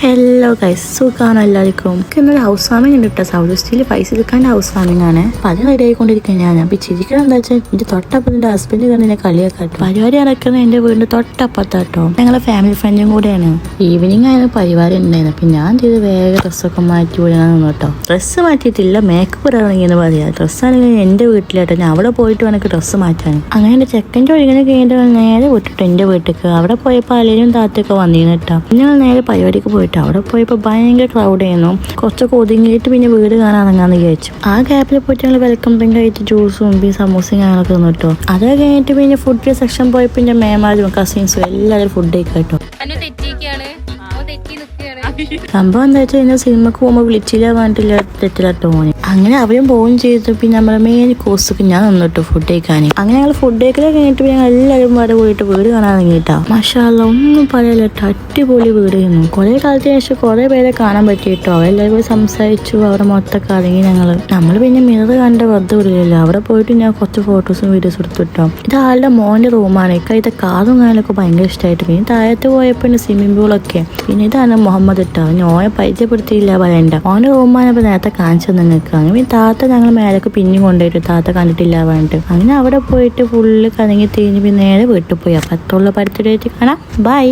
Hello guys, സുഖാണോ എല്ലാവർക്കും? ഇന്നൊരു ഹൗസ് വാമിംഗ് ഉണ്ട് കേട്ടോ. സൗദി സ്റ്റീൽ ഫൈസലിക്കാൻ്റെ ഹൗസ് വാമിംഗ് ആണ്. അപ്പം അത് റെഡി ആയിക്കൊണ്ടിരിക്കുകയാണ്. ഞാൻ അപ്പം ചിരിക്കണം എന്താ വെച്ചാൽ എൻ്റെ തൊട്ടപ്പം എൻ്റെ ഹസ്ബൻഡ് കാരണം എന്നെ കളിയാക്കാട്ടോ. പരിപാടി നടക്കുന്നത് എൻ്റെ വീടിൻ്റെ തൊട്ടപ്പത്താട്ടോ. ഞങ്ങളെ ഫാമിലി ഫ്രണ്ടും കൂടെയാണ്. ഈവനിങ് ആയിരുന്നു പരിപാടി ഉണ്ടായിരുന്നു. അപ്പം ഞാൻ ചെയ്ത് വേഗം ഡ്രസ്സൊക്കെ മാറ്റി വിടാൻ നിന്നു കേട്ടോ. ഡ്രസ്സ് മാറ്റിയിട്ടില്ല, മേക്കപ്പ് ഇറങ്ങിയെന്ന് പറയാം. ഡ്രസ്സാണെങ്കിൽ എൻ്റെ വീട്ടിലാട്ടോ. ഞാൻ അവിടെ പോയിട്ട് വേണമെങ്കിൽ ഡ്രസ്സ് മാറ്റാൻ. അങ്ങനെ എൻ്റെ ചെക്കൻ്റെ ഒഴിങ്ങനെ കഴിഞ്ഞിട്ട് നേരെ വിട്ടിട്ട് എൻ്റെ വീട്ടിലേക്ക്. അവിടെ പോയപ്പോൾ അലനും താത്തയൊക്കെ വന്നിരുന്നു കേട്ടോ. ഞങ്ങൾ നേരെ പരിപാടിക്ക് പോയിട്ട് അവിടെ പോയപ്പോൾ ഭയങ്കര ക്രൗഡ് ആയിരുന്നു. കുറച്ചൊക്കെ ഒതുങ്ങിയിട്ട് പിന്നെ വീട് കാണാൻ ഇറങ്ങാന്ന് വിചാരിച്ചു. ആ ഗ്യാപ്പിൽ പോയിട്ട് ഞങ്ങൾ വെൽക്കം ഡ്രിങ്ക് ആയിട്ട് ജ്യൂസും സമൂസയും അങ്ങനെയൊക്കെ തന്നു കേട്ടോ. അത് കഴിഞ്ഞിട്ട് പിന്നെ ഫുഡ് സെക്ഷൻ പോയപ്പോൾ പിന്നെ മേമാരും കസിൻസും എല്ലാവരും ഫുഡ് കഴിക്കാട്ടോ. സംഭവം എന്താ വെച്ചാൽ ഇന്ന് സിനിമക്ക് പോകുമ്പോൾ വിളിച്ചില്ല പറഞ്ഞിട്ടില്ല തെറ്റില്ലാട്ടോ മോനെ. അങ്ങനെ അവരും പോവുകയും ചെയ്തു. പിന്നെ നമ്മളെ മെയിൻ കോഴ്സൊക്കെ ഞാൻ നിന്നിട്ടു ഫുഡ് കഴിക്കാൻ. അങ്ങനെ ഞങ്ങൾ ഫുഡ് കഴിക്കലൊക്കെ കഴിഞ്ഞിട്ട് ഞങ്ങൾ എല്ലാവരും വരെ പോയിട്ട് വീട് കാണാൻ ഇറങ്ങിയിട്ടാ. മാഷാ അല്ലാ, ഒന്നും പറയല്ല കേട്ടോ, അടിപൊളി വീട് ആയിരുന്നു. കുറെ കാലത്തിന് ശേഷം കുറെ പേരെ കാണാൻ പറ്റിയിട്ടോ. അവരെല്ലാവരും പോയി സംസാരിച്ചു. അവിടെ മൊത്തമൊക്കെ ഇറങ്ങി നമ്മൾ പിന്നെ മിറർ കണ്ട വെറുതെ വിടില്ലല്ലോ. അവിടെ പോയിട്ട് ഞാൻ കുറച്ച് ഫോട്ടോസും വീഡിയോസും എടുത്തിട്ടോ. ഇത് ആളുടെ മോന്റെ റൂമാണ്. ഇക്കാലത്തെ കാറും കാര്യങ്ങളൊക്കെ ഭയങ്കര ഇഷ്ടമായിട്ട്. പിന്നെ താഴത്ത് പോയപ്പോൾ സ്വിമ്മിംഗ് പൂളൊക്കെ. പിന്നെ ഇതാണ് മുഹമ്മദ് ഇട്ടോ. ഓനെ പരിചയപ്പെടുത്തിയില്ല പറയണ്ട. ഓന്റെ റൂമാണ് ഇപ്പൊ നേരത്തെ കാണിച്ചു നിങ്ങൾക്ക്. അങ്ങനെ താത്ത ഞങ്ങൾ മേലൊക്കെ പിന്നെയും കൊണ്ടുപോയിട്ട് താത്ത കണ്ടിട്ടില്ല പറഞ്ഞിട്ട് അങ്ങനെ അവിടെ പോയിട്ട് ഫുള്ള് കറങ്ങി തിരിഞ്ഞ് പിന്നെ നേരെ വീട്ടിൽ പോയി. അപ്പം അത്രയുള്ള പരിപാടി കാണാം. ബൈ.